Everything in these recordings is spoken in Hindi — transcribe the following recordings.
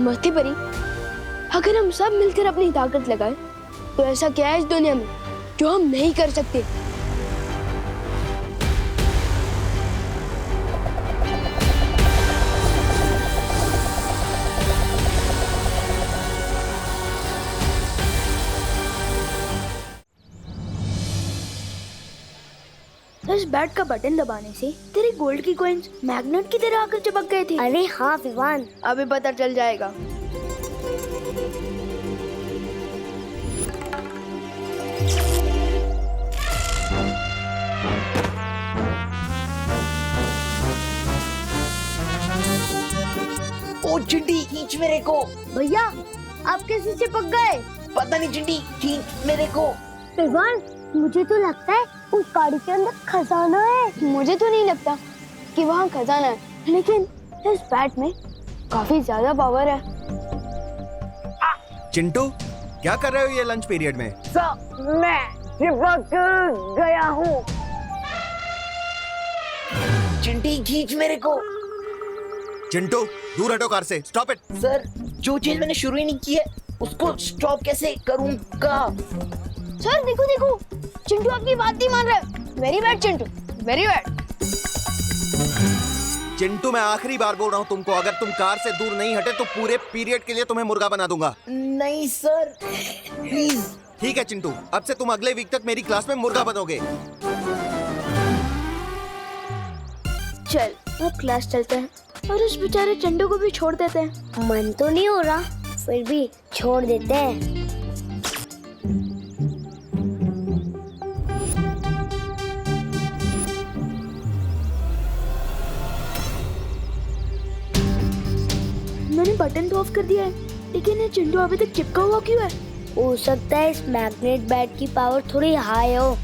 मस्ती परी, अगर हम सब मिलकर अपनी ताकत लगाए तो ऐसा क्या है इस दुनिया में जो हम नहीं कर सकते। इस बैट का बटन दबाने से तेरे गोल्ड की कॉइंस मैग्नेट की तरह आकर चिपक गए थे। अरे हाँ विवान, अभी पता चल जाएगा। ओ चिंटी, खींच मेरे को। भैया आप कैसे चिपक गए? पता नहीं चिंटी, खींच मेरे को। विवान, मुझे तो लगता है उस गाड़ी के अंदर खजाना है। मुझे तो नहीं लगता कि वहाँ खजाना है, लेकिन इस बैट में काफी ज्यादा पावर है। चिंटू, क्या कर रहे हो ये लंच पीरियड में? मैं चिपक गया हूँ। चिंटी, खींच मेरे को। चिंटू, दूर हटो कार से। Stop it. सर, जो चीज मैंने शुरू ही नहीं की है उसको स्टॉप कैसे करूँगा? सर देखो देखो, चिंटू आपकी बात नहीं मान रहा है। Very bad Chintu, very bad. Chintu, मैं आखिरी बार बोल रहा हूँ तुमको, अगर तुम कार से दूर नहीं हटे तो पूरे पीरियड के लिए तुम्हें मुर्गा बना दूंगा। नहीं सर, प्लीज। ठीक है चिंटू, अब से तुम अगले वीक तक मेरी क्लास में मुर्गा बनोगे। चल अब क्लास चलते हैं और उस बेचारे चिंटू को भी छोड़ देते हैं। मन तो नहीं हो रहा, फिर भी छोड़ देते हैं। मैंने बटन तो ऑफ कर दिया है, लेकिन ये चिंटू अभी तक चिपका हुआ क्यों है? हो सकता है इस मैग्नेट बैट की पावर थोड़ी हाई हो।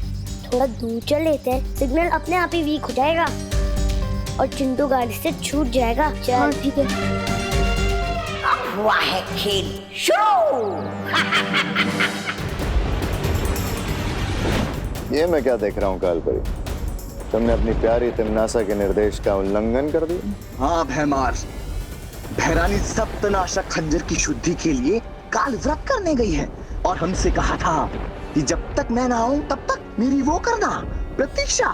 थोड़ा दूर चल लेते हैं, सिग्नल अपने आप ही वीक हो जाएगा और चिंटू गाड़ी से छूट जाएगा। चल। हाँ ठीक है। हुआ है खेल शुरू। ये मैं क्या देख रहा हूँ कालपरी, तुमने अपनी प्यारी तिमनासा के निर्देश का उल्लंघन कर दिया। हाँ भैमार, भैरानी सप्तनाशक खंजर की शुद्धि के लिए काल व्रत करने गई है और हमसे कहा था कि जब तक मैं ना आऊं तब तक मेरी वो करना प्रतीक्षा।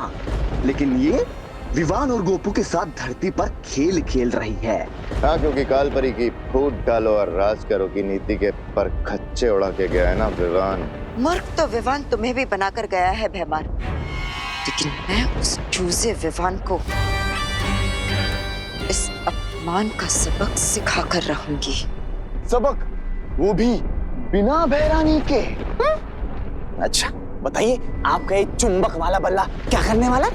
लेकिन ये विवान और गोपू के साथ धरती पर खेल खेल रही है। हाँ, क्योंकि कालपरी की फूट डालो और राज करो की नीति के पर खच्चे उड़ा के गया है ना विवान। मूर्ख तो विवान तुम्हें भी बनाकर गया है भैमार, लेकिन मैं उस चूजे विवान को इस अपमान का सबक सिखा कर रहूंगी। सबक, वो भी बिना भैरानी के। अच्छा बताइए, आपका ये चुंबक वाला बल्ला क्या करने वाला?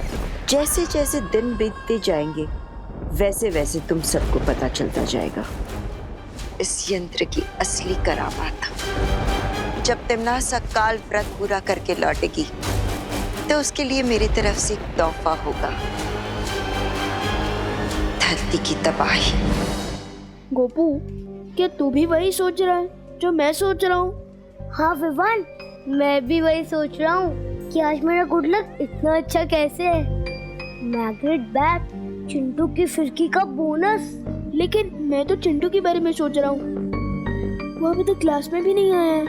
जैसे जैसे दिन बीतते जाएंगे वैसे वैसे तुम सबको पता चलता जाएगा इस यंत्र की असली करामात। जब तिमनासा काल व्रत पूरा करके लौटेगी तो उसके लिए मेरी तरफ से एक तोहफा होगा, धरती की तबाही। गोपू, क्या तू भी वही सोच रहा है जो मैं सोच रहा हूँ? हाँ विवान, मैं भी वही सोच रहा हूँ कि आज मेरा गुड लक इतना अच्छा कैसे है। मैग्नेट बैट, चिंटू की फिरकी का बोनस। लेकिन मैं तो चिंटू के बारे में सोच रहा हूँ, वो अभी तक क्लास में भी नहीं आया है।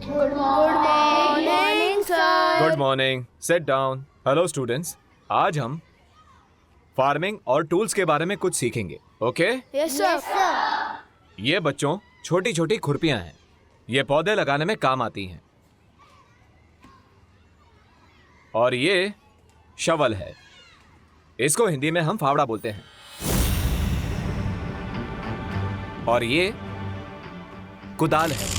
Good morning sir. Good morning, sit down. Hello students, आज हम फार्मिंग और टूल्स के बारे में कुछ सीखेंगे। ओके? Yes sir. ये बच्चों छोटी छोटी खुरपियां हैं, ये पौधे लगाने में काम आती हैं। और ये शवल है, इसको हिंदी में हम फावड़ा बोलते हैं। और ये कुदाल है।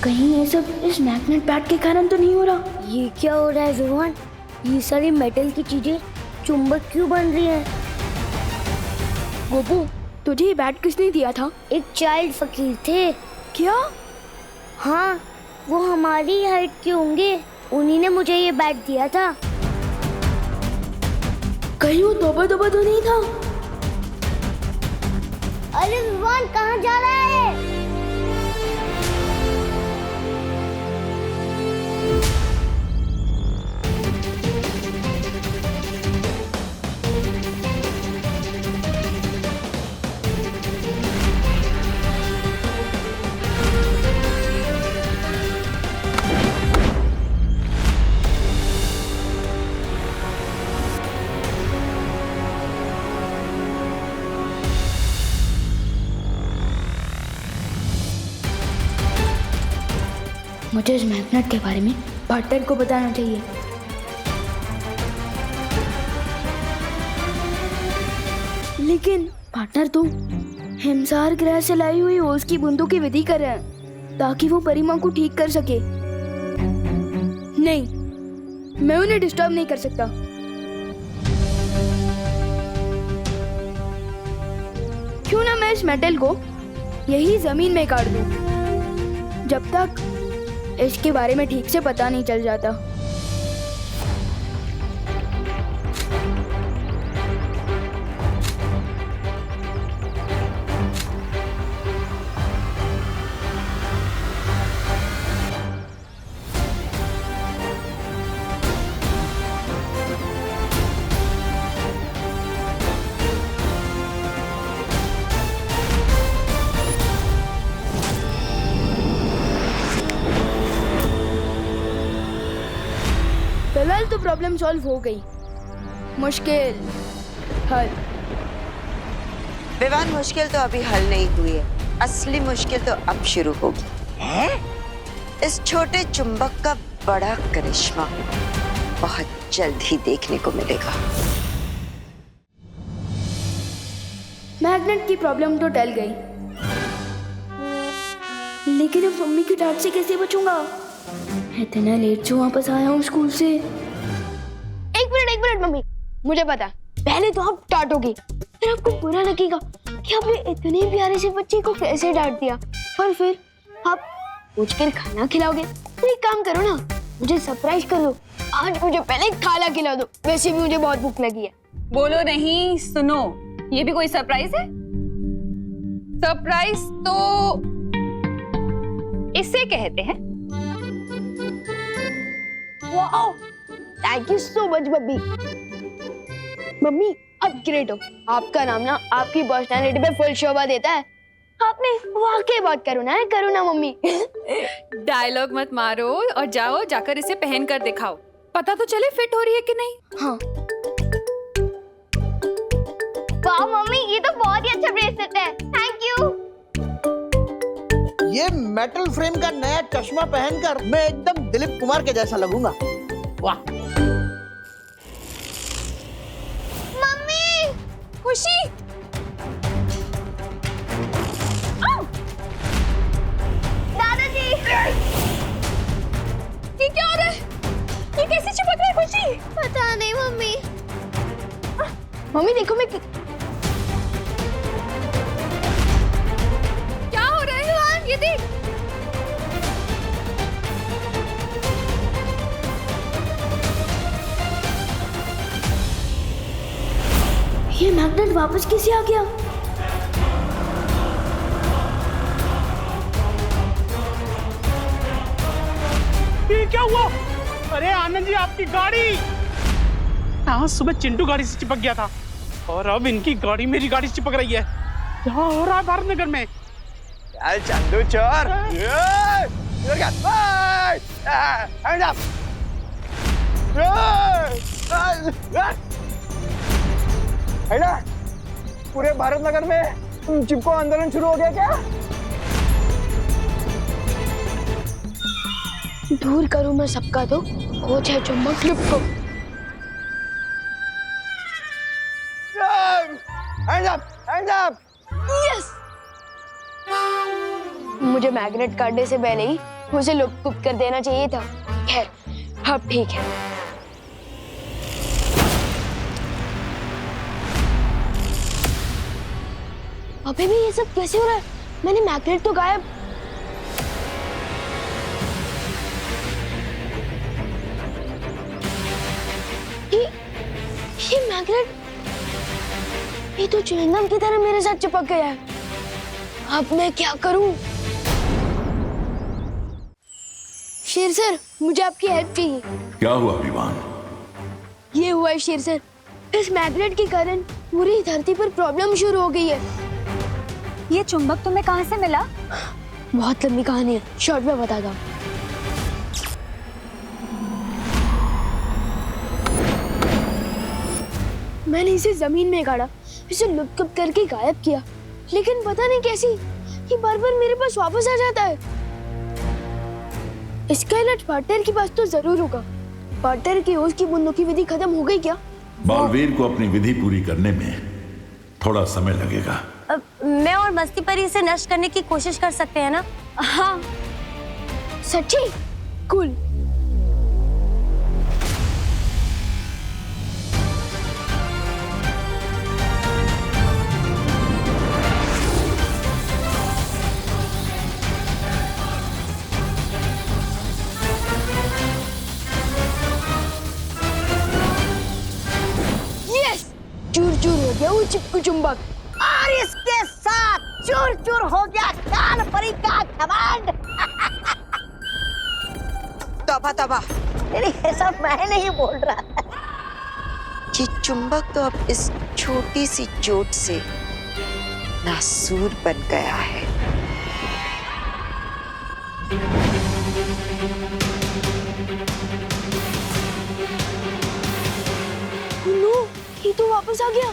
कहीं ये सब इस मैग्नेट बैट के कारण तो नहीं हो रहा? ये क्या हो रहा है विवान? ये सारी मेटल की चीजें चुंबक क्यों बन रही हैं? गोपू, तुझे ये बैट किसने दिया था? एक चाइल्ड फकीर थे। क्या? हाँ, वो हमारी हाइट के होंगे, उन्हीं ने मुझे ये बैट दिया था। कहीं वो तोबा तोबा तो नहीं था? अरे विवान कहाँ जा रहा है? मुझे इस मैग्नेट के बारे में पार्टनर को बताना चाहिए। लेकिन पार्टनर तो हिमसार ग्रह से लाई हुई ओस की बूंदों की विधि कर रहे हैं ताकि वो परिमा को ठीक कर सके। नहीं, मैं उन्हें डिस्टर्ब नहीं कर सकता। क्यों ना मैं इस मेटल को यही जमीन में काट दूं, जब तक इसके बारे में ठीक से पता नहीं चल जाता। फिलहाल तो प्रॉब्लम सॉल्व हो गई। मुश्किल हल। विवान, मुश्किल तो अभी हल नहीं हुई है, असली मुश्किल तो अब शुरू होगी। है? इस छोटे चुंबक का बड़ा करिश्मा बहुत जल्द ही देखने को मिलेगा। मैग्नेट की प्रॉब्लम तो टल गई, लेकिन अब मम्मी की डांट से कैसे बचूंगा? इतना लेट से वापस आया हूँ स्कूल से। एक मिनट मम्मी, मुझे पता पहले तो आप डांटोगे, फिर आपको बुरा लगेगा कि आपने इतने प्यारे से बच्चे को कैसे डांट दिया, और फिर आप पूछकर खाना खिलाओगे। तो एक काम करो ना, मुझे सरप्राइज कर दो। आज मुझे पहले खाना खिला दो, वैसे भी मुझे बहुत भूख लगी है। बोलो नहीं, सुनो, ये भी कोई सरप्राइज है? सरप्राइज तो इसे कहते हैं। Wow, thank you so much mummy. Mummy आप ग्रेट हो, आपका नाम ना आपकी पर्सनालिटी पे फुल शोभा देता है। आपने वाकई बहुत करुणा है, करुणा मम्मी। डायलॉग मत मारो और जाओ, जाकर इसे पहन कर दिखाओ, पता तो चले फिट हो रही है कि नहीं। हाँ। वाह मम्मी, ये तो बहुत ही अच्छा ब्रेसलेट है, थैंक यू। ये मेटल फ्रेम का नया चश्मा पहनकर मैं एकदम दिलीप कुमार के जैसा लगूंगा। वाह। मम्मी, खुशी, दादाजी, ये क्या हो रहा है? ये कैसे चिपक रहा है खुशी? पता नहीं मम्मी। मम्मी देखो, मैं क्या हो रहा है? ये देख। ये मैग्नेट वापस कैसे आ गया? ये क्या हुआ? अरे आनंद जी, आपकी गाड़ी! हाँ, सुबह चिंटू गाड़ी से चिपक गया था और अब इनकी गाड़ी मेरी गाड़ी से चिपक रही है। क्या हो रहा है भारत नगर में? चल चंदू चोर! पूरे भारत नगर में चिपको आंदोलन शुरू हो गया क्या? दूर करूं मैं सबका तो हो जाए चुंबक क्लिप को। यस! मुझे मैग्नेट काटने से पहले ही उसे लुप्त कर देना चाहिए था। खैर, अब ठीक है। अबे भी ये सब कैसे हो रहा है? मैंने मैग्नेट तो गायब। ये मैग्नेट, ये तो च्युइंगम की तरह मेरे साथ चिपक गया है। अब मैं क्या करूं? शेर सर, मुझे आपकी हेल्प चाहिए। क्या हुआ विवान? ये हुआ है शेर सर, इस मैग्नेट के कारण पूरी धरती पर प्रॉब्लम शुरू हो गई है। ये चुंबक तुम्हें कहाँ से मिला? बहुत लंबी कहानी है, शॉर्ट में बताता हूँ। मैंने इसे जमीन में गाड़ा, इसे लुप्त करके गायब किया, लेकिन पता नहीं कैसी ये बार-बार मेरे पास वापस आ जाता है। इसका इलाज पार्टनर के पास तो जरूर होगा। पार्टनर की ओस की बूंदों की विधि खत्म हो गई क्या? बालवीर को अपनी विधि पूरी करने में थोड़ा समय लगेगा। मैं और मस्ती परी इसे नष्ट करने की कोशिश कर सकते हैं ना? हाँ, सच्ची? कूल। यस, चूर चूर हो गया वो चिपकू चुंबक। और इसके साथ चूर चूर हो गया काल परी का घमंड। तौबा तौबा, ये सब मैं नहीं बोल रहा। ये चुंबक तो अब इस छोटी सी चोट से नासूर बन गया है। नो, ये तो वापस आ गया।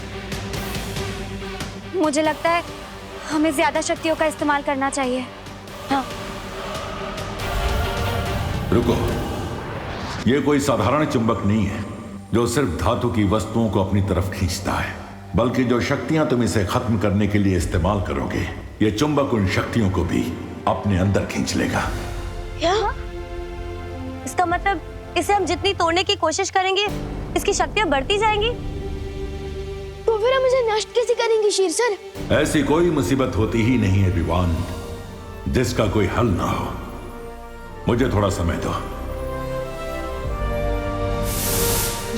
मुझे लगता है हमें ज्यादा शक्तियों का इस्तेमाल करना चाहिए। हाँ। रुको, ये कोई साधारण चुंबक नहीं है जो सिर्फ धातु की वस्तुओं को अपनी तरफ खींचता है, बल्कि जो शक्तियां तुम इसे खत्म करने के लिए इस्तेमाल करोगे, ये चुंबक उन शक्तियों को भी अपने अंदर खींच लेगा। क्या? इसका मतलब इसे हम जितनी तोड़ने की कोशिश करेंगे, इसकी शक्तियां बढ़ती जाएंगी। तो फिर हम इसे नष्ट कैसे करेंगे शेर सर? ऐसी कोई मुसीबत होती ही नहीं है विवान जिसका कोई हल ना हो। मुझे थोड़ा समय दो।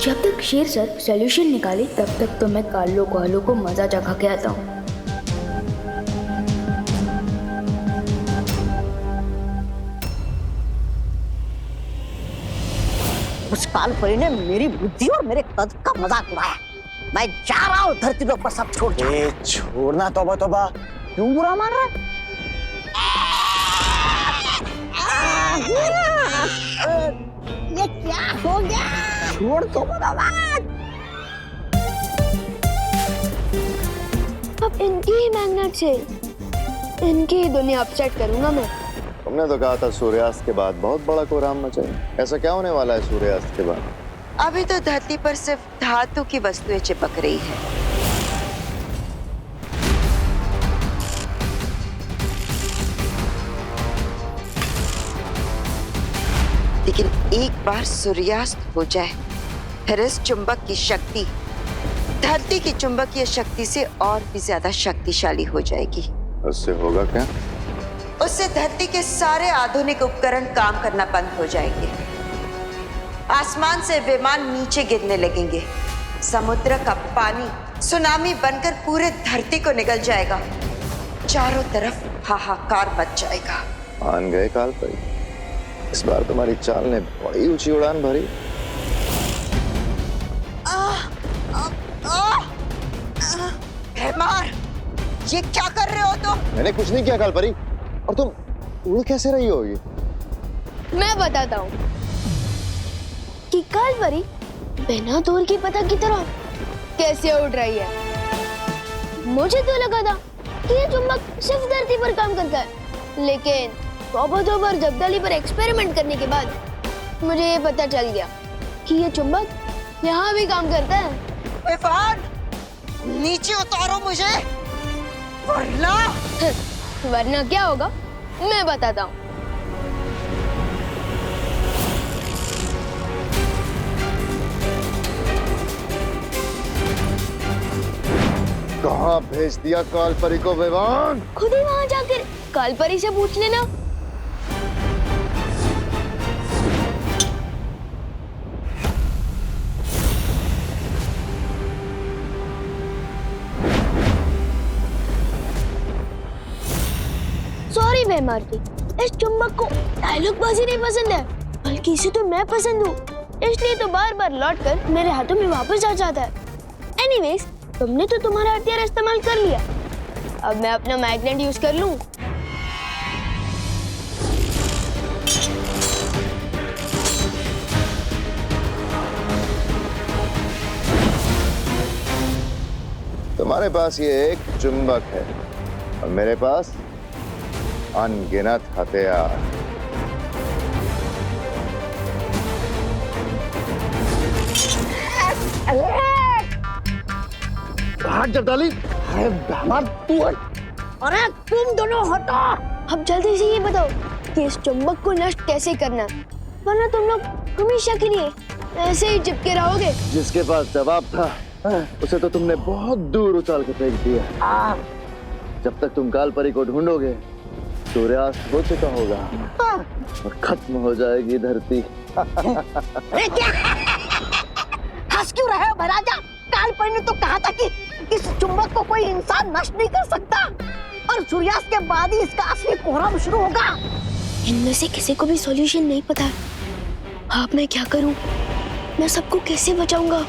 जब तक शेर सर सॉल्यूशन निकाले तब तक तो मैं कालो कोहलो को मजा चखा के आता हूँ। उस काल परी ने मेरी बुद्धि और मेरे कद का मजाक उड़ाया। मैं जा रहा हूँ धरती के ऊपर सब छोड़ के। छोड़ना, तौबा तौबा, क्यों बुरा मान रहा है? ये क्या हो गया? छोड़ दो मेरा बात। अब इनकी ही मैग्नेट से इनकी ही दुनिया अपसेट करूंगा मैं। तुमने तो कहा था सूर्यास्त के बाद बहुत बड़ा कोहराम मचेगा। ऐसा क्या होने वाला है सूर्यास्त के बाद? अभी तो धरती पर सिर्फ धातु की वस्तुएं चिपक रही है। लेकिन एक बार सूर्यास्त हो जाए, फिर इस चुंबक की शक्ति धरती की चुंबकीय शक्ति से और भी ज्यादा शक्तिशाली हो जाएगी। उससे होगा क्या? उससे धरती के सारे आधुनिक उपकरण काम करना बंद हो जाएंगे। आसमान से विमान नीचे गिरने लगेंगे। समुद्र का पानी सुनामी बनकर पूरे धरती को निगल जाएगा। चारों तरफ हाहाकार मच जाएगा। मान गए काल परी, इस बार तुम्हारी चाल ने बड़ी ऊंची उड़ान भरी। भैमार, ये क्या कर रहे हो तुम? मैंने कुछ नहीं किया काल परी। और तुम उड़ कैसे रही होगी? मैं बताता हूँ कि काल परी बिना दूर की पतंग की तरह कैसे उड़ रही है। मुझे तो लगा था कि ये चुंबक सिर्फ धरती पर काम करता है, लेकिन तौबा जब्दाली पर एक्सपेरिमेंट करने के बाद मुझे ये पता चल गया कि ये चुंबक यहाँ भी काम करता है। इरफान, नीचे उतारो मुझे, वरना क्या होगा मैं बताता हूँ। कहाँ भेज दिया काल परी को विवान? खुद ही वहाँ जाकर काल परी से पूछ लेना। मारती। इस चुंबक को डायलॉग बाजी नहीं पसंद है, बल्कि इसे तो मैं पसंद हूँ, इसलिए तो बार बार लौट कर मेरे हाथों में वापस आ जाता है। एनीवेज, तुमने तो तुम्हारा हथियार इस्तेमाल कर लिया, अब मैं अपना मैग्नेट यूज कर लूं। तुम्हारे पास ये एक चुंबक है और मेरे पास अनगिनत हथियार। जर्दाली, अरे तुम दोनों हटो। अब जल्दी से ये बताओ कि इस चुंबक को नष्ट कैसे करना, वरना तुम लोग हमेशा के लिए ऐसे ही चिपके रहोगे। जिसके पास जवाब था उसे तो तुमने बहुत दूर उछाल के फेंक दिया। जब तक तुम काल परी को ढूंढोगे सूर्यास्त हो चुका होगा और खत्म हो जाएगी धरती। हंस क्यों रहे हो महाराजा? काल परी ने तो कहा था कि इस चुंबक को कोई इंसान नष्ट नहीं कर सकता और सूर्यास्त के बाद ही इसका असली कोहराम शुरू होगा। इनमें से किसी को भी सॉल्यूशन नहीं पता। अब मैं क्या करूं? मैं सबको कैसे बचाऊंगा?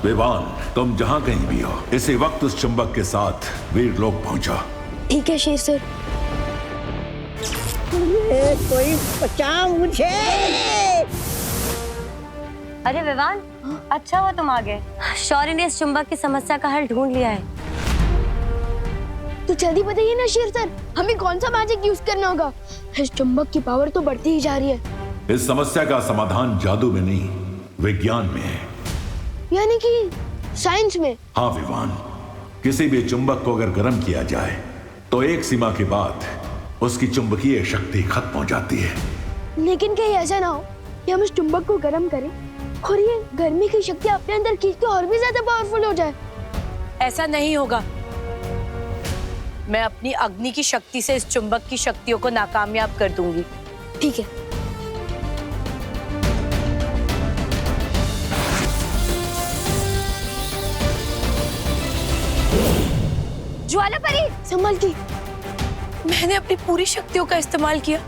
विवान, तुम जहां कहीं भी हो, इसी वक्त उस चुंबक के साथ वीर लोग पहुंचो। ठीक है शेर सर। कोई बचा मुझे। अरे विवान, अच्छा हुआ तुम आ गए। शौर्य ने इस चुंबक की समस्या का हल ढूंढ लिया है। तो जल्दी बताइए ना शेर सर, हमें कौन सा मैजिक यूज करना होगा? इस चुंबक की पावर तो बढ़ती ही जा रही है। इस समस्या का समाधान जादू में नहीं, विज्ञान में है। यानी कि साइंस में? हाँ विवान, किसी भी चुंबक को अगर गर्म किया जाए तो एक सीमा के बाद उसकी चुंबकीय शक्ति खत्म हो जाती है। लेकिन कहीं ऐसा ना हो कि हम इस चुंबक को गर्म करें और ये गर्मी की शक्ति अपने अंदर खींच के और भी ज्यादा पावरफुल हो जाए। ऐसा नहीं होगा। मैं अपनी अग्नि की शक्ति से इस चुंबक की शक्तियों को नाकामयाब कर दूंगी। ठीक है। ज्वाला परी, संभल के। मैंने अपनी पूरी शक्तियों का इस्तेमाल किया,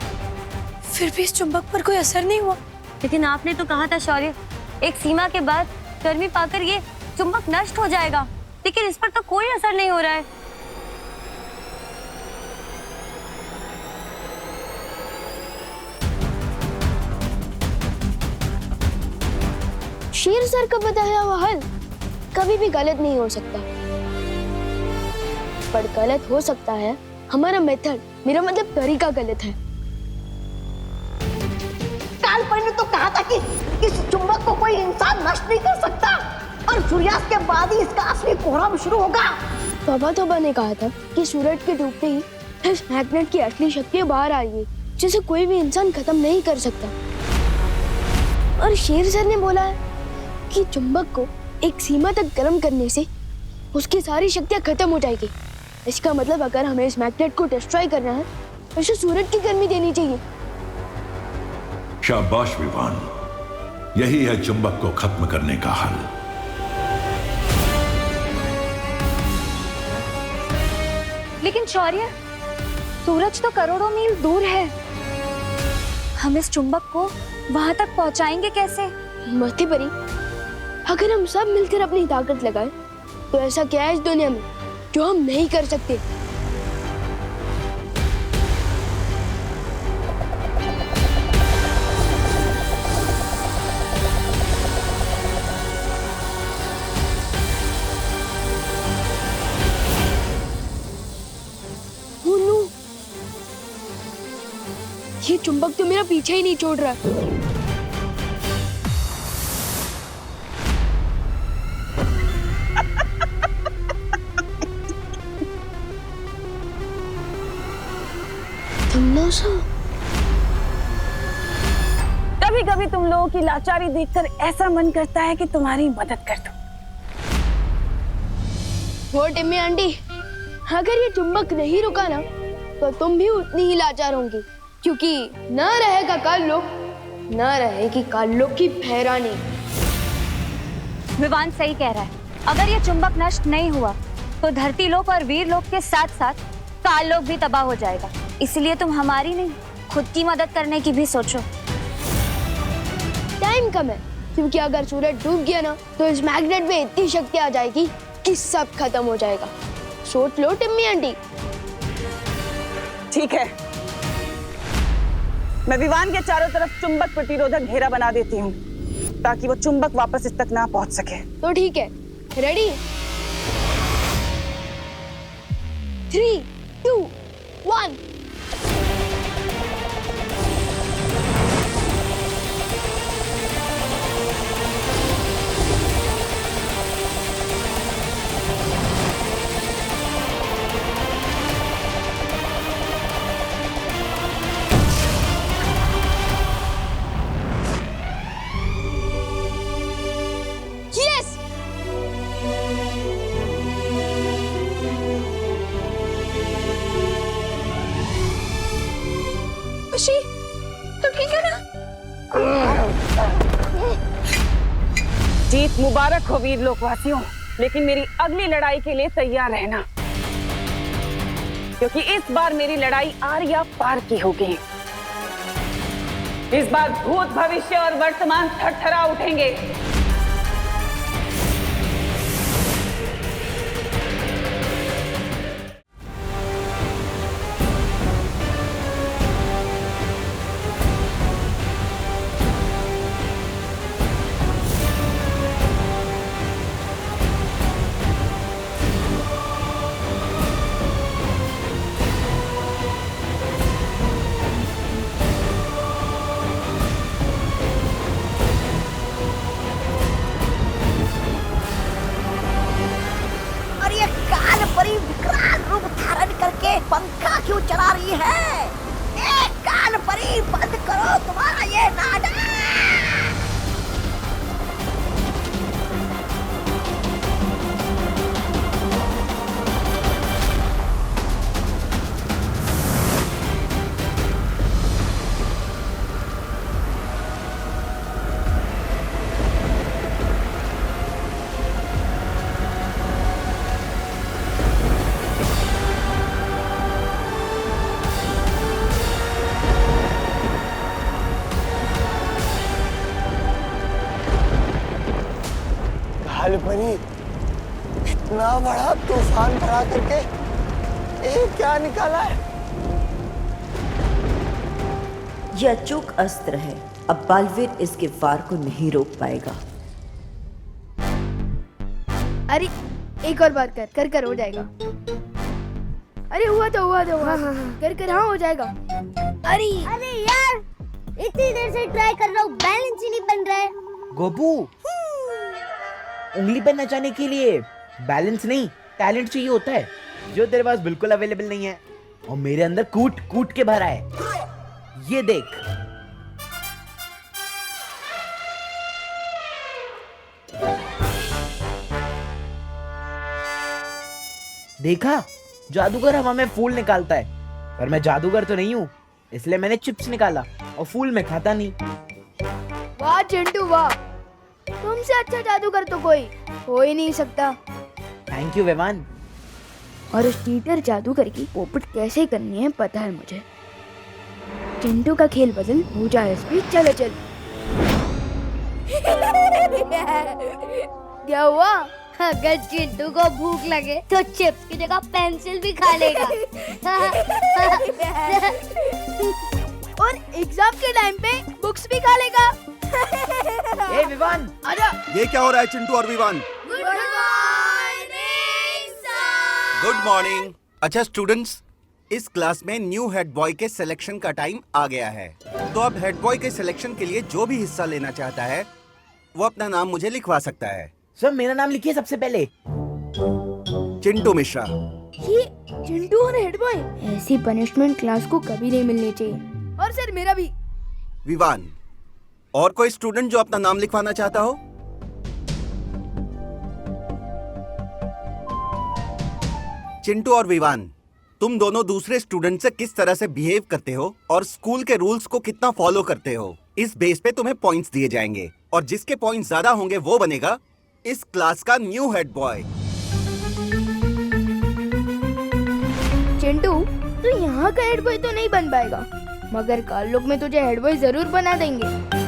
फिर भी इस चुंबक पर कोई असर नहीं हुआ। लेकिन आपने तो कहा था शौर्य, एक सीमा के बाद गर्मी पाकर ये चुंबक नष्ट हो जाएगा, लेकिन इस पर तो कोई असर नहीं हो रहा है। शेर सर का बताया हुआ हल कभी भी गलत नहीं हो सकता, पर गलत हो सकता है हमारा मेथड, मेरा मतलब तरीका गलत है। काल परी ने तो कहा था कि इस चुंबक को कोई इंसान नष्ट नहीं कर सकता और सूर्यास्त के बाद ही इसका असली कोहराम शुरू होगा। तोबा ने कहा था कि सूरज के डूबते ही इस मैग्नेट की असली शक्ति बाहर आएगी, जिसे कोई भी इंसान खत्म नहीं कर सकता। और शेर सर ने बोला है कि चुंबक को एक सीमा तक गर्म करने से उसकी सारी शक्तियां खत्म हो जाएगी। इसका मतलब अगर हमें इस मैग्नेट को डिस्ट्रॉय करना है तो इसे सूरज की गर्मी देनी चाहिए। शाबाश विवान, यही है चुंबक को खत्म करने का हल। लेकिन शौर्य, सूरज तो करोड़ों मील दूर है, हम इस चुंबक को वहां तक पहुंचाएंगे कैसे? मती परी, अगर हम सब मिलकर अपनी ताकत लगाएं तो ऐसा क्या है इस दुनिया में जो हम नहीं कर सकते? ये चुंबक तो मेरा पीछे ही नहीं छोड़ रहा। कभी कभी तुम लोगों की लाचारी देखकर ऐसा मन करता है कि तुम्हारी मदद कर दूं। वो टिम्मी आंटी, अगर ये चुंबक नहीं रुका ना तो तुम भी उतनी ही लाचार होंगी, क्योंकि न रहेगा कल लोग न रहेगी कालों की भैरानी। विवान सही कह रहा है। अगर ये चुंबक नष्ट नहीं हुआ तो धरती लोक और वीर लोक के साथ साथ काल लोक भी तबाह हो जाएगा। इसलिए तुम हमारी नहीं, खुद की मदद करने की भी सोचो। टाइम कम है, क्योंकि अगर सूरज डूब गया ना तो इस मैग्नेट में इतनी शक्ति आ जाएगी कि सब खत्म हो जाएगा। सोच लो टिम्मी आंटी। ठीक है, मैं विवान के चारों तरफ चुंबक प्रतिरोधक घेरा बना देती हूँ ताकि वो चुंबक वापस इस तक ना पहुंच सके। तो ठीक है, रेडी? 3, 2, 1। तो ठीक है ना? जीत मुबारक हो वीर लोकवासियों, लेकिन मेरी अगली लड़ाई के लिए तैयार रहना, क्योंकि इस बार मेरी लड़ाई आर या पार की होगी। इस बार भूत, भविष्य और वर्तमान थरथरा उठेंगे। पंखा क्यों चला रही है? कान परी, बंद करो तुम्हारा ये नाटक। परी, इतना बड़ा तूफान खड़ा करके ये क्या निकाला है? यह अचूक अस्त्र है। अब बालवीर इसके वार को नहीं रोक पाएगा। अरे एक और बार कर कर हो जाएगा। अरे हुआ तो कर हाँ हो जाएगा। अरे यार, इतनी देर से ट्राई कर रहा हूँ, बैलेंस ही नहीं बन रहा है। गोपू, उंगली पर नचाने के लिए बैलेंस नहीं, टैलेंट चाहिए होता है, जो तेरे पास बिल्कुल अवेलेबल नहीं है। और मेरे अंदर कूट कूट के भरा है। ये देख। देखा, जादूगर हवा में फूल निकालता है, पर मैं जादूगर तो नहीं हूँ, इसलिए मैंने चिप्स निकाला और फूल में खाता नहीं। वाह चिंटू वाह, तुमसे अच्छा जादूगर तो कोई हो ही नहीं सकता। Thank you Vivaan. और उस टीटर जादूगर की पोपट कैसे करनी है पता है मुझे। चिंटू का खेल बदल हो जाए स्पीड। चलो चल। क्या हुआ? अगर चिंटू को भूख लगे तो चिप्स की जगह पेंसिल भी खा लेगा। और एग्जाम के टाइम पे बुक्स भी खा लेगा। ए विवान, आजा। ये क्या हो रहा है चिंटू और विवान? Good morning. अच्छा स्टूडेंट्स, इस क्लास में न्यू हेड बॉय के सिलेक्शन का टाइम आ गया है। तो अब हेड बॉय के सिलेक्शन के लिए जो भी हिस्सा लेना चाहता है वो अपना नाम मुझे लिखवा सकता है। सर मेरा नाम लिखिए सबसे पहले। चिंटू मिश्रा। ये चिंटू और हेड बॉय, ऐसी पनिशमेंट क्लास को कभी नहीं मिलनी चाहिए। और सर मेरा भी। विवान। और कोई स्टूडेंट जो अपना नाम लिखवाना चाहता हो? चिंटू और विवान, तुम दोनों दूसरे स्टूडेंट से किस तरह से बिहेव करते हो और स्कूल के रूल्स को कितना फॉलो करते हो, इस बेस पे तुम्हें पॉइंट्स दिए जाएंगे और जिसके पॉइंट्स ज्यादा होंगे वो बनेगा इस क्लास का न्यू हेड बॉय। चिंटू, तू यहाँ का हेड बॉय तो नहीं बन पाएगा, मगर काल में तुझे हेड बॉय जरूर बना देंगे।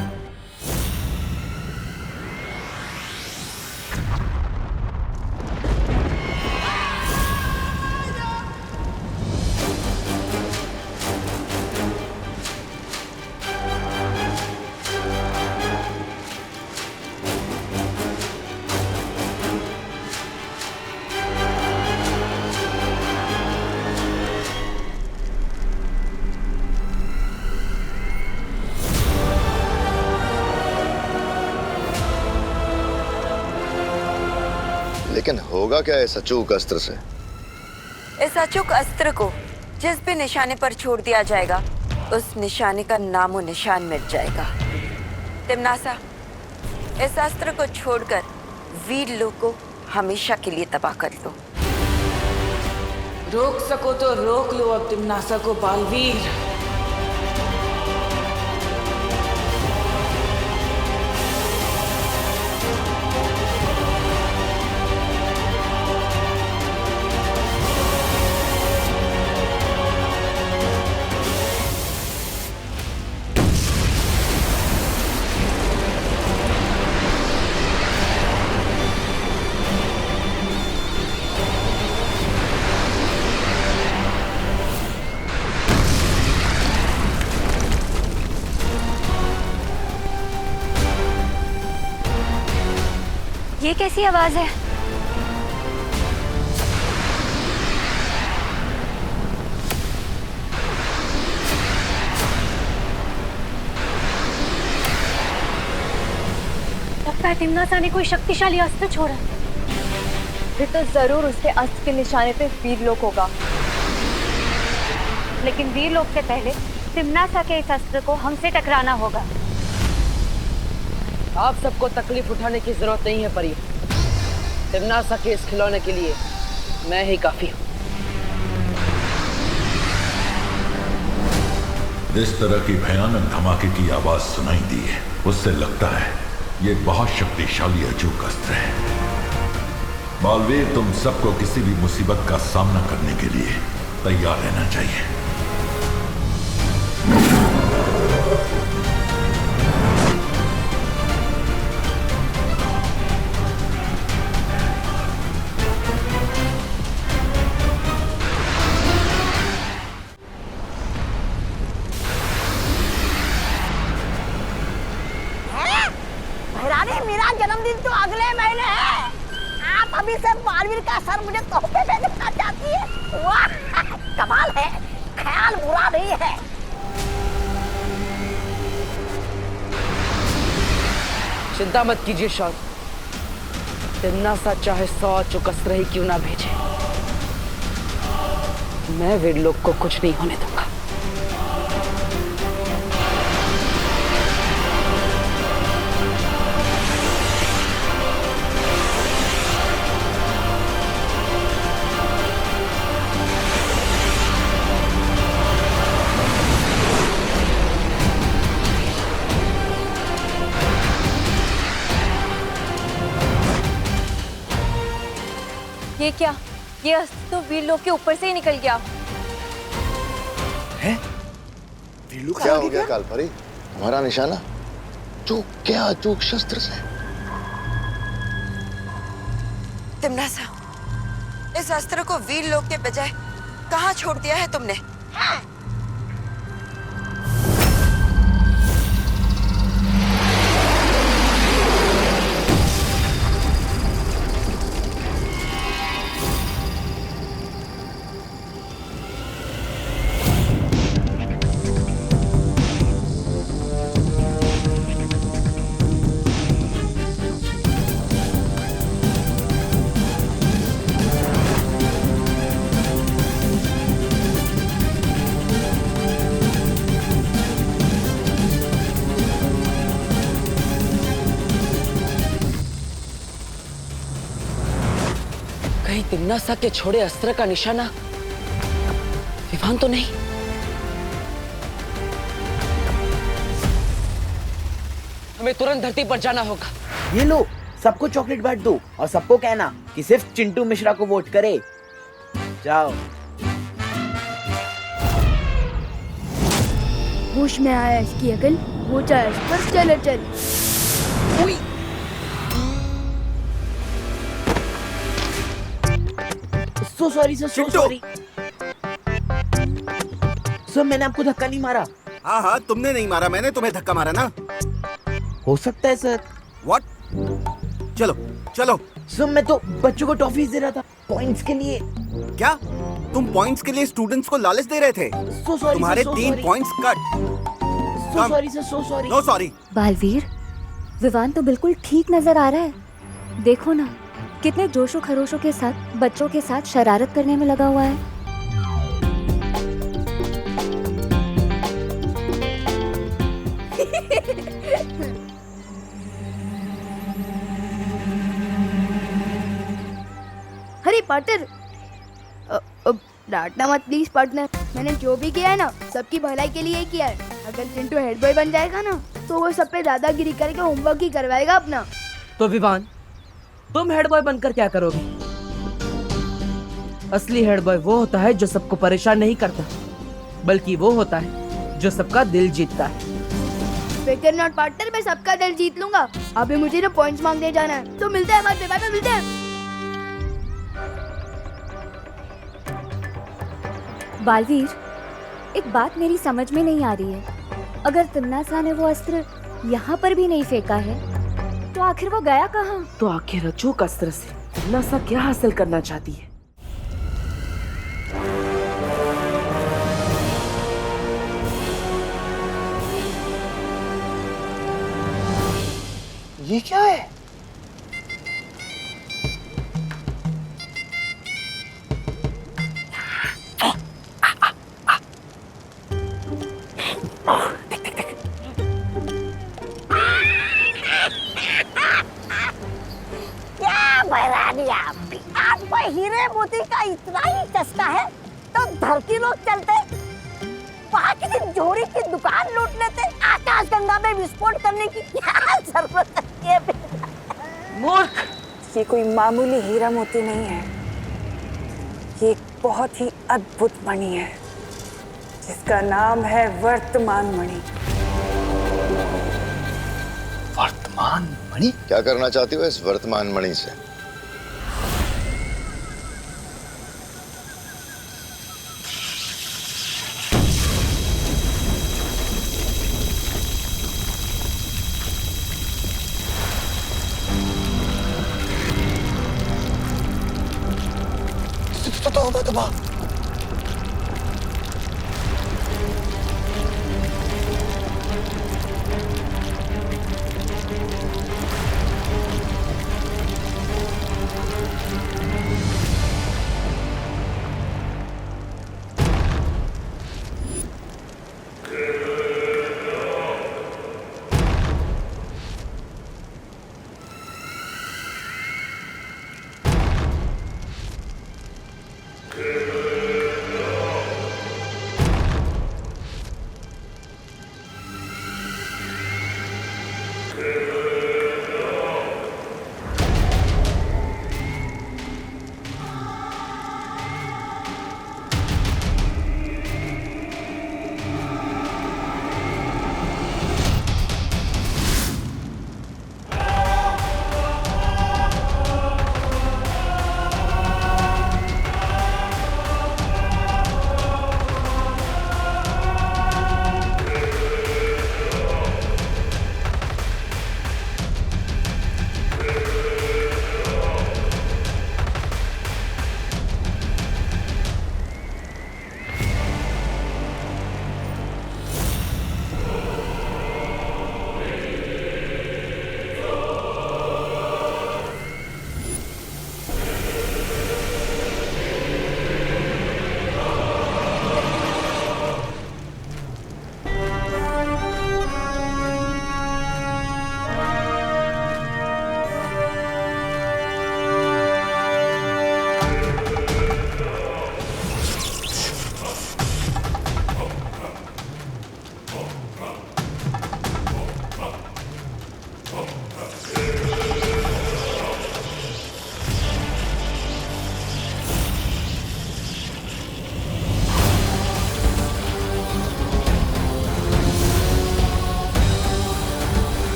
लेकिन होगा क्या इस अचूक अस्त्र से? इस अचूक अस्त्र को जिस भी निशाने पर छोड़ दिया जाएगा उस निशाने का नामो निशान मिट जाएगा। तिम्नासा, इस अस्त्र को छोड़कर वीर लोग को हमेशा के लिए तबाह कर दो। रोक सको तो रोक लो अब तिम्नासा को बालवीर। ये कैसी आवाज है? लगता है तिम्नासा ने कोई शक्तिशाली अस्त्र छोड़ा। फिर तो जरूर उसके अस्त्र के निशाने पे वीरलोक होगा। लेकिन वीरलोक से पहले तिम्नासा के इस अस्त्र को हमसे टकराना होगा। आप सबको तकलीफ उठाने की जरूरत नहीं है परी। तिम्नासा के इस खिलौने के लिए मैं ही काफी हूँ। जिस तरह की भयानक धमाके की आवाज सुनाई दी है उससे लगता है ये बहुत शक्तिशाली अचूक अस्त्र है। बालवीर, तुम सबको किसी भी मुसीबत का सामना करने के लिए तैयार रहना चाहिए। मेरा जन्मदिन तो अगले महीने है। आप अभी से बालवीर का सर मुझे तोहफे में देना चाहती है। वाह, कमाल है, ख्याल बुरा नहीं है। चिंता मत कीजिए शॉन, तिम्नासा चाहे 100 अचूक अस्त्र ही क्यों ना भेजे, मैं वीरलोक को कुछ नहीं होने दूंगा। ये क्या? ये अस्त्र तो वीरलोक के ऊपर से ही निकल गया। है? क्या हो गया कालपरी? हमारा निशाना चूक क्या चूक शस्त्र से? तिम्नासा, इस अस्त्र को वीरलोक के बजाय कहाँ छोड़ दिया है तुमने? तिम्नासा के छोड़े अस्त्र का निशाना विवान तो नहीं। हमें तुरंत धरती पर जाना होगा। ये लो, सबको चॉकलेट बांट दो और सबको कहना कि सिर्फ चिंटू मिश्रा को वोट करे। जाओ। होश में आया इसकी अकल, वो चाहे बस चल चल। सो sorry sir, so sorry sir, मैंने आपको धक्का नहीं मारा। हाँ हाँ, तुमने नहीं मारा, मैंने तुम्हें धक्का मारा ना। हो सकता है सर। व्हाट? चलो चलो। सर मैं तो बच्चों को टॉफीज दे रहा था पॉइंट्स के लिए। क्या तुम पॉइंट्स के लिए स्टूडेंट्स को लालच दे रहे थे? सो सॉरी, तुम्हारे so 3 sorry. Points cut. So sorry sir, so sorry. No sorry. Baalveer, Vivaan तो बिल्कुल ठीक नजर आ रहा है। देखो ना, कितने जोशो खरोशों के साथ बच्चों के साथ शरारत करने में लगा हुआ है। अरे पार्टनर, डांटना मत प्लीज पार्टनर। मैंने जो भी किया है ना, सबकी भलाई के लिए ही किया है। अगर चिंटू हेड बॉय बन जाएगा ना, तो वो सब पे दादागिरी करके होमवर्क ही करवाएगा अपना। तो विवान, तुम हेड बॉय बनकर क्या करोगे? असली हेड बॉय वो होता है जो सबको परेशान नहीं करता, बल्कि वो होता है जो सबका दिल जीतता है। फिकर नॉट पार्टनर, मैं सबका दिल जीत लूंगा। अभी मुझे ना पॉइंट्स मांगने जाना है, तो मिलते हैं बाद में, बाद में मिलते हैं। बालवीर, एक बात मेरी समझ में नहीं आ रही है। अगर तिम्नासा ने वो अस्त्र यहाँ पर भी नहीं फेंका है, तो आखिर वो गया कहाँ? तो आखिर अचूक अस्त्र से तिम्नासा क्या हासिल करना चाहती है? ये क्या है? क्या बैरानी आपको हीरे मोती का इतना ही चस्का है तो धरती लोग चलते, वहाँ किसी जोड़ी की दुकान लूट लेते, आकाश गंगा में विस्फोट करने की क्या जरूरत है? मूर्ख, ये कोई मामूली हीरा मोती नहीं है। ये एक बहुत ही अद्भुत मणि है, जिसका नाम है वर्तमान मणि। वर्तमान मणि? क्या करना चाहती हो इस वर्तमान मणि से? तो Okay.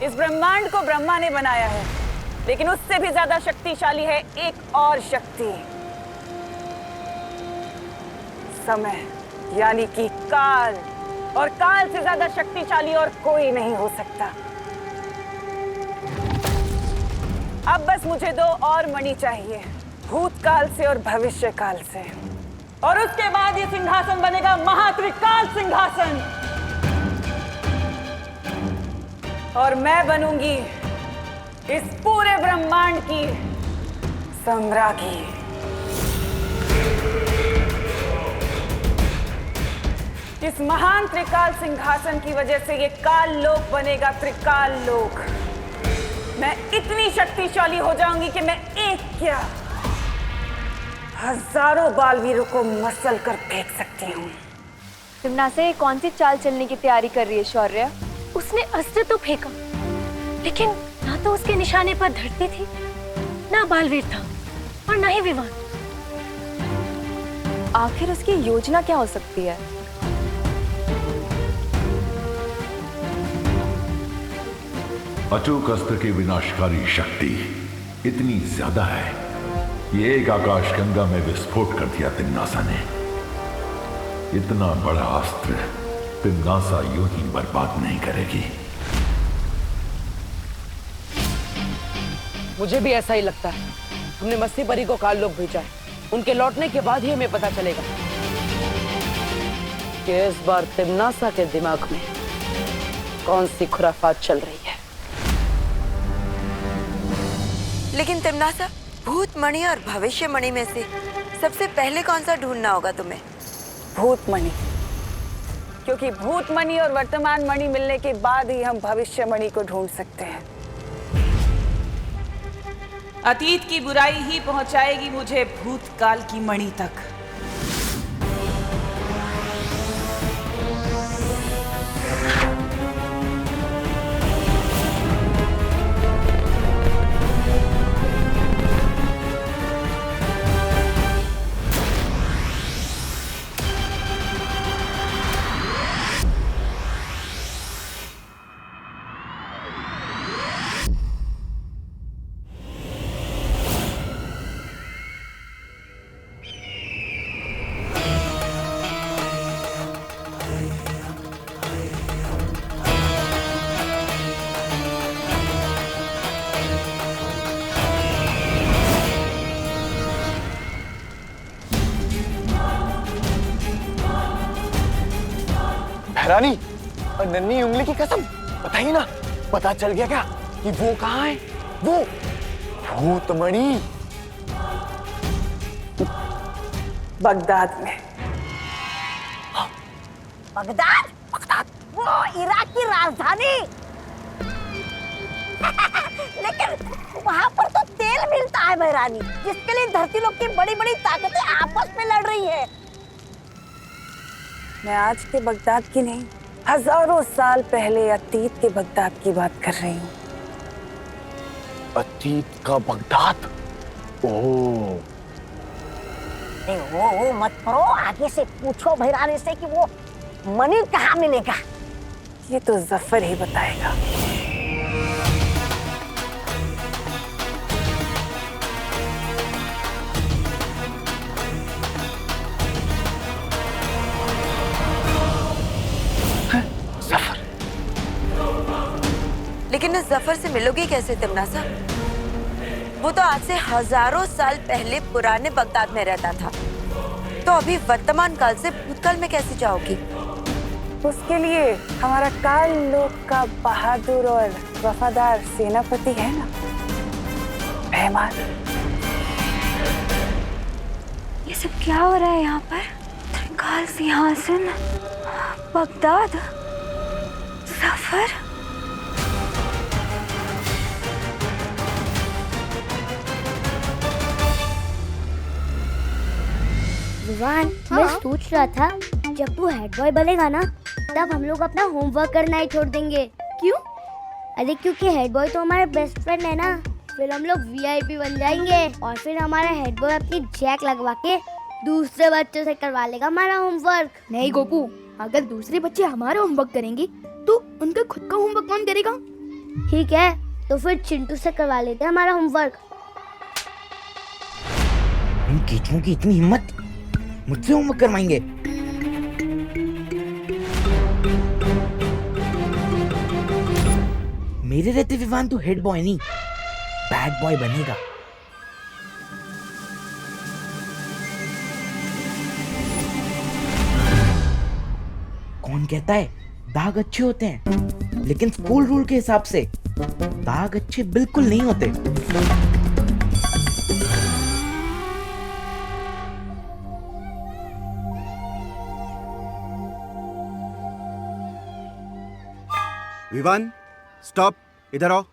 इस ब्रह्मांड को ब्रह्मा ने बनाया है, लेकिन उससे भी ज्यादा शक्तिशाली है एक और शक्ति, समय, यानी कि काल। और काल से ज्यादा शक्तिशाली और कोई नहीं हो सकता। अब बस मुझे 2 और मणि चाहिए, भूतकाल से और भविष्य काल से, और उसके बाद ये सिंहासन बनेगा महात्रिकाल सिंहासन, और मैं बनूंगी इस पूरे ब्रह्मांड की सम्राज्ञी। इस महान त्रिकाल सिंहासन की वजह से ये काल लोक बनेगा त्रिकाल लोक। मैं इतनी शक्तिशाली हो जाऊंगी कि मैं एक क्या हजारों बालवीरों को मसल कर फेंक सकती हूँ। तिमनासा ये कौन सी चाल चलने की तैयारी कर रही है शौर्य? उसने अस्त्र तो फेंका, लेकिन ना तो उसके निशाने पर धरती थी, ना बालवीर था, और ना ही विमान। आखिर उसकी योजना क्या हो सकती है? अचूक अस्त्र की विनाशकारी शक्ति इतनी ज्यादा है, ये एक आकाश गंगा में विस्फोट कर दिया तिम्नासा ने। इतना बड़ा अस्त्र तिम्नासा यूं ही बर्बाद नहीं करेगी। मुझे भी ऐसा ही लगता है। हमने मस्ती परी को काल लोक भेजा है, उनके लौटने के बाद ही हमें पता चलेगा कि इस बार तिम्नासा के दिमाग में कौन सी खुराफात चल रही है। लेकिन तिम्नासा, भूत मणि और भविष्य मणि में से सबसे पहले कौन सा ढूंढना होगा तुम्हें? भूत मणि, क्योंकि भूत मणि और वर्तमान मणि मिलने के बाद ही हम भविष्य मणि को ढूंढ सकते हैं। अतीत की बुराई ही पहुंचाएगी मुझे भूतकाल की मणि तक। रानी और नन्ही उंगली की कसम, बताइए ना, पता चल गया क्या कि वो कहाँ है? वो भूतमणि बगदाद में। बगदाद? बगदाद वो इराक की राजधानी। लेकिन वहाँ पर तो तेल मिलता है बहरानी, जिसके लिए धरती लोक की बड़ी बड़ी ताकतें आपस में लड़ रही है। मैं आज के बगदाद की नहीं, हजारों साल पहले अतीत के बगदाद की बात कर रही हूँ। अतीत का बगदाद? ओह, वो मत करो, आगे से पूछो भैरानी से कि वो मणि कहाँ मिलेगा। ये तो जफर ही बताएगा। लेकिन इस जफर से मिलोगी कैसे तिम्नासा? वो तो आज से हजारों साल पहले पुराने बगदाद में रहता था, तो अभी वर्तमान काल से भूतकाल में कैसे जाओगी? उसके लिए हमारा काल लोक का बहादुर और वफादार सेनापति है ना, मेहमान। ये सब क्या हो रहा है यहाँ पर? त्रिकाल सिंहासन, बगदाद, सफर। विवान, मैं सोच रहा था जब तू हेड बॉय बनेगा ना, तब हम लोग अपना होमवर्क करना ही छोड़ देंगे। क्यों? अरे क्योंकि हेड बॉय तो हमारे बेस्ट फ्रेंड है ना, फिर हम लोग वीआईपी बन जाएंगे और फिर हमारा हेड बॉय अपनी जैक लगवा के दूसरे बच्चों से करवा लेगा हमारा होमवर्क। नहीं गोपू, अगर दूसरे बच्चे हमारा होमवर्क करेंगे तो उनका खुद का होमवर्क कौन करेगा? ठीक है, तो फिर चिंटू से करवा लेते हैं हमारा होमवर्क। इन कीचुओं की इतनी हिम्मत, मुझसे होमवर्क करवाएंगे। मेरे रहते विवान तो हेड बॉय नहीं, बैड बॉय बनेगा। कौन कहता है दाग अच्छे होते हैं, लेकिन स्कूल रूल के हिसाब से दाग अच्छे बिल्कुल नहीं होते। विवान, स्टॉप, इधर आओ।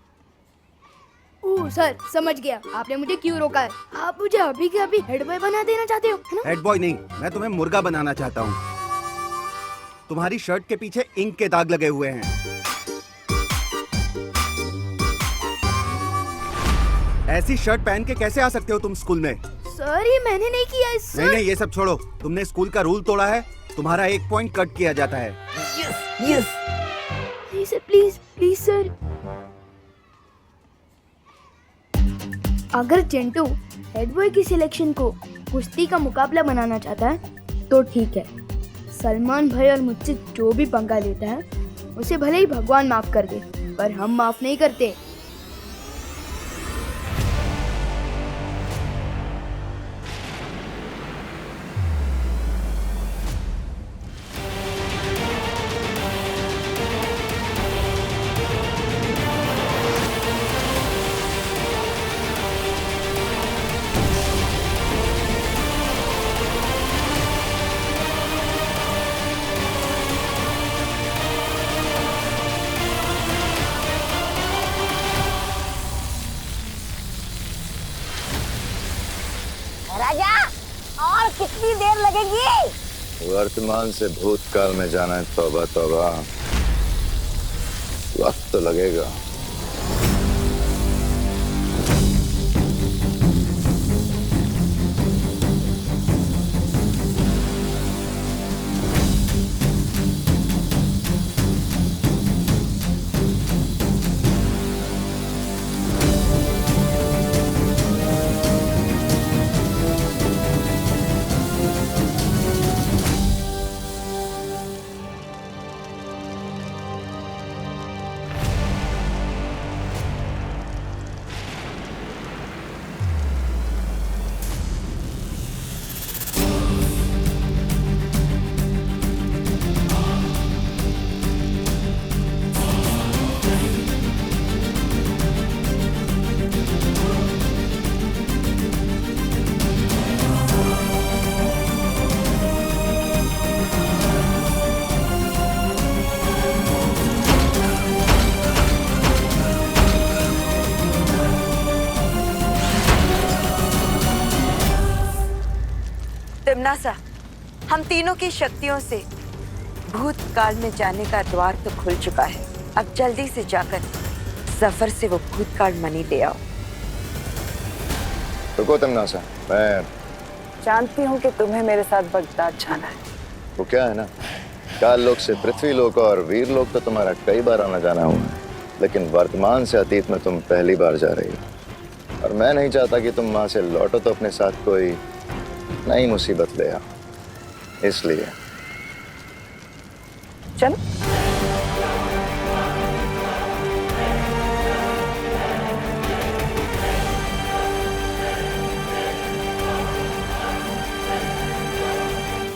ओह सर, समझ गया आपने मुझे क्यों रोका है। आप मुझे अभी के अभी हेड बॉय बना देना चाहते हो, है ना? हेड बॉय नहीं, मैं तुम्हें मुर्गा बनाना चाहता हूँ। तुम्हारी शर्ट के पीछे इंक के दाग लगे हुए हैं। ऐसी शर्ट पहन के कैसे आ सकते हो तुम स्कूल में? सर ये मैंने नहीं किया है सर। नहीं, ये सब छोड़ो। तुमने स्कूल का रूल तोड़ा है, तुम्हारा 1 पॉइंट कट किया जाता है। Yes please sir, please please sir. अगर चिंटू हेड बॉय की सिलेक्शन को कुश्ती का मुकाबला बनाना चाहता है तो ठीक है। सलमान भाई और मुझसे जो भी पंगा लेता है उसे भले ही भगवान माफ कर दे, पर हम माफ नहीं करते। राजा, और कितनी देर लगेगी? वर्तमान से भूतकाल में जाना है, तौबा तौबा, वक्त तो लगेगा। तिमनासा, हम तीनों की शक्तियों से भूतकाल में जाने का द्वार तो खुल चुका है। अब जल्दी से जाकर सफर से वो भूतकाल मणि ले आओ। रुको तिमनासा, मैं जानती हूँ कि तुम्हें मेरे साथ बगदाद जाना है। वो क्या है ना, काल लोक से पृथ्वी लोक और वीर लोक तो तुम्हारा कई बार आना जाना हुआ है, लेकिन वर्तमान से अतीत में तुम पहली बार जा रही हो। और मैं नहीं चाहता कि तुम वहां से लौटो तो अपने साथ कोई नई मुसीबत ले आओ, इसलिए चल।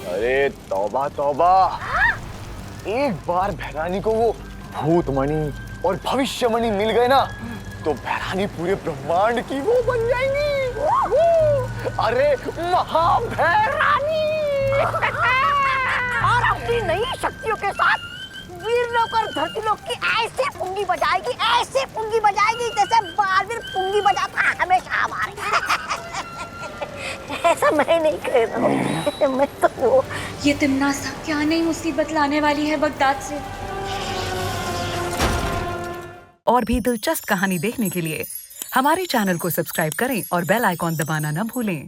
अरे तौबा तौबा, एक बार भैरानी को वो भूतमणि और भविष्यमणि मिल गए ना, तो भैरानी पूरे ब्रह्मांड की वो बन जाएंगी। अरे महाभैरानी। और अपनी नई शक्तियों के साथ वीरलोक और धरतीलोक की ऐसे पुंगी बजाएगी, ऐसे पुंगी बजाएगी जैसे बालवीर पुंगी बजाता है हमेशा हमारे। ऐसा मैं नहीं कह रहा हूँ, मैं तो वो। ये तिमनासा क्या नई मुसीबत लाने वाली है बगदाद से। और भी दिलचस्प कहानी देखने के लिए हमारे चैनल को सब्सक्राइब करें और बेल आइकॉन दबाना न भूलें।